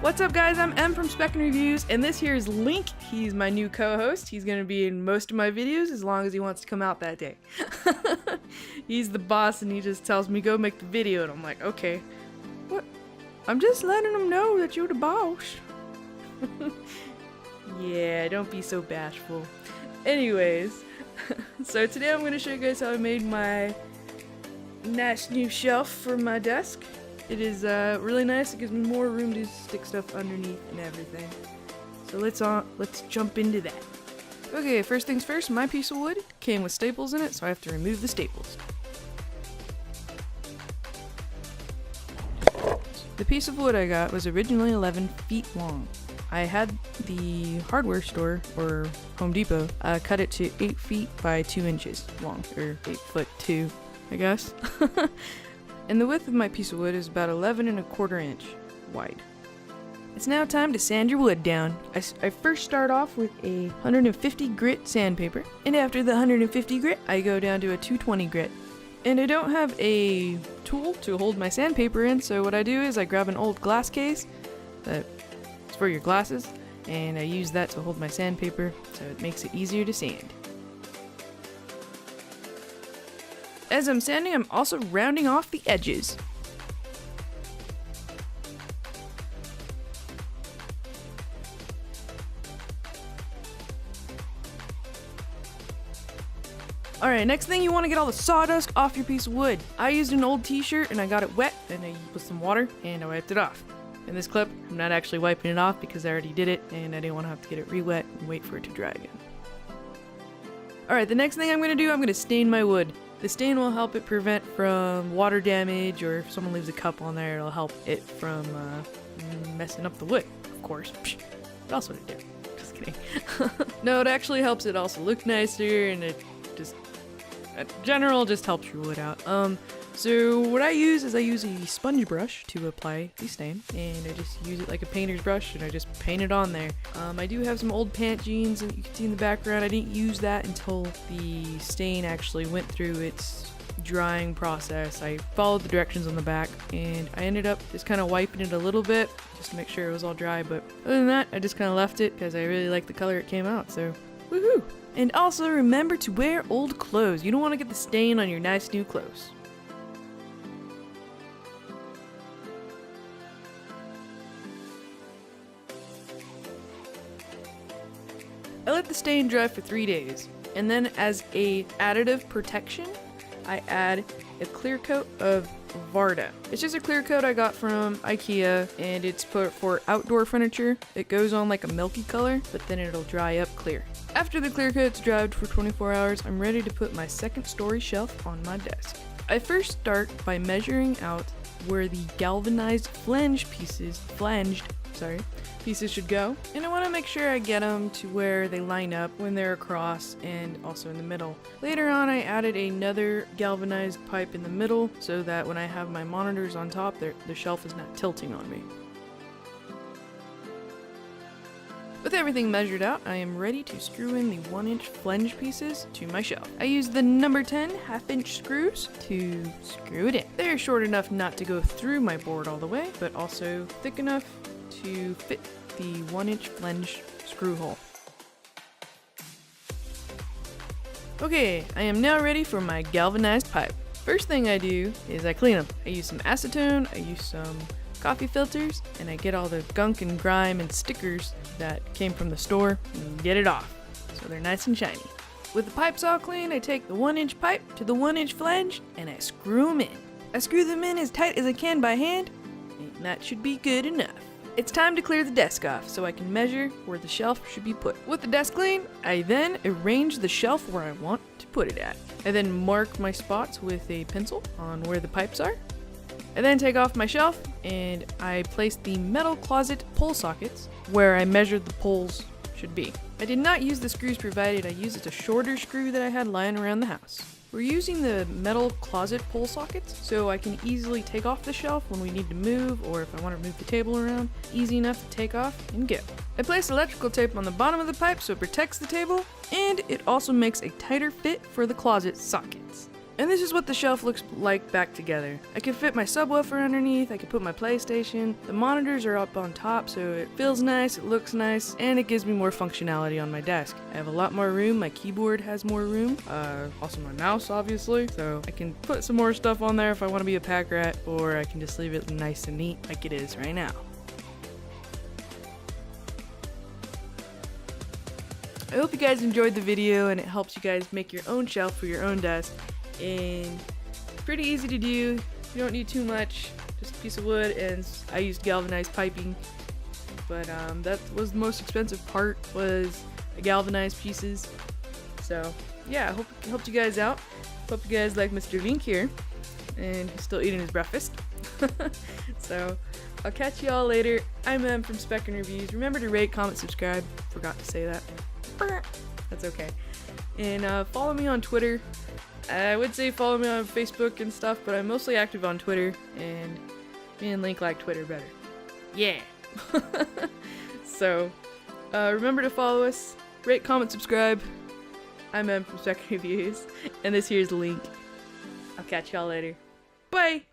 What's up guys, I'm M from SpecNreviewz, and this here is Link. He's my new co-host. He's gonna be in most of my videos as long as he wants to come out that day. He's the boss and he just tells me go make the video and I'm like, okay. What? I'm just letting him know that you're the boss. Yeah, don't be so bashful. Anyways, so today I'm gonna show you guys how I made my nice new shelf for my desk. It is really nice. It gives me more room to stick stuff underneath and everything. So let's jump into that. Okay, first things first, my piece of wood came with staples in it, so I have to remove the staples. The piece of wood I got was originally 11 feet long. I had the hardware store, or Home Depot, cut it to 8 feet by 2 inches long, or 8'2", I guess. And the width of my piece of wood is about 11 1/4 inch wide. It's now time to sand your wood down. I first start off with a 150 grit sandpaper, and after the 150 grit, I go down to a 220 grit. And I don't have a tool to hold my sandpaper in, so what I do is I grab an old glass case that's for your glasses, and I use that to hold my sandpaper, so it makes it easier to sand. As I'm sanding, I'm also rounding off the edges. Alright, next thing, you want to get all the sawdust off your piece of wood. I used an old t-shirt and I got it wet, and I put some water and I wiped it off. In this clip, I'm not actually wiping it off because I already did it and I didn't want to have to get it re-wet and wait for it to dry again. Alright, the next thing I'm going to do, I'm going to stain my wood. The stain will help it prevent from water damage, or if someone leaves a cup on there, it'll help it from messing up the wood, of course. What else would it do? Just kidding. No, it actually helps it also look nicer, and it just, in general, just helps your wood out. So what I use is I use a sponge brush to apply the stain, and I just use it like a painter's brush, and I just paint it on there. I do have some old pant jeans that you can see in the background. I didn't use that until the stain actually went through its drying process. I followed the directions on the back, and I ended up just kind of wiping it a little bit just to make sure it was all dry, but other than that, I just kind of left it because I really like the color it came out, so woohoo! And also remember to wear old clothes. You don't want to get the stain on your nice new clothes. I let the stain dry for 3 days, and then as a additive protection, I add a clear coat of Varda. It's just a clear coat I got from IKEA, and it's for outdoor furniture. It goes on like a milky color, but then it'll dry up clear. After the clear coat's dried for 24 hours, I'm ready to put my second story shelf on my desk. I first start by measuring out where the galvanized flanged pieces should go, and I want to make sure I get them to where they line up when they're across and also in the middle. Later on, I added another galvanized pipe in the middle so that when I have my monitors on top, the shelf is not tilting on me. With everything measured out, I am ready to screw in the 1-inch flange pieces to my shelf. I use the number 10 1/2-inch screws to screw it in. They're short enough not to go through my board all the way, but also thick enough to fit the 1-inch flange screw hole. Okay, I am now ready for my galvanized pipe. First thing I do is I clean them. I use some acetone, I use some coffee filters, and I get all the gunk and grime and stickers that came from the store and get it off so they're nice and shiny. With the pipes all clean, I take the 1-inch pipe to the 1-inch flange and I screw them in. I screw them in as tight as I can by hand, and that should be good enough. It's time to clear the desk off so I can measure where the shelf should be put. With the desk clean, I then arrange the shelf where I want to put it at. I then mark my spots with a pencil on where the pipes are. I then take off my shelf and I place the metal closet pole sockets where I measured the poles should be. I did not use the screws provided. I used a shorter screw that I had lying around the house. We're using the metal closet pole sockets so I can easily take off the shelf when we need to move, or if I want to move the table around. Easy enough to take off and go. I place electrical tape on the bottom of the pipe so it protects the table, and it also makes a tighter fit for the closet sockets. And this is what the shelf looks like back together. I can fit my subwoofer underneath, I can put my PlayStation, the monitors are up on top so it feels nice, it looks nice, and it gives me more functionality on my desk. I have a lot more room, my keyboard has more room, also my mouse obviously, so I can put some more stuff on there if I want to be a pack rat, or I can just leave it nice and neat like it is right now. I hope you guys enjoyed the video and it helps you guys make your own shelf for your own desk. And it's pretty easy to do. You don't need too much, just a piece of wood, and I used galvanized piping, but that was the most expensive part, was the galvanized pieces. So yeah, I hope it helped you guys out. Hope you guys like Mr. Link here, and he's still eating his breakfast. So I'll catch you all later. I'm Em from SpecNreviewz. Remember to rate, comment, subscribe. Forgot to say that. That's okay. And follow me on Twitter. I would say follow me on Facebook and stuff, but I'm mostly active on Twitter, and me and Link like Twitter better. Yeah! So, remember to follow us, rate, comment, subscribe. I'm Em from SpecNreviewz, and this here's Link. I'll catch y'all later. Bye!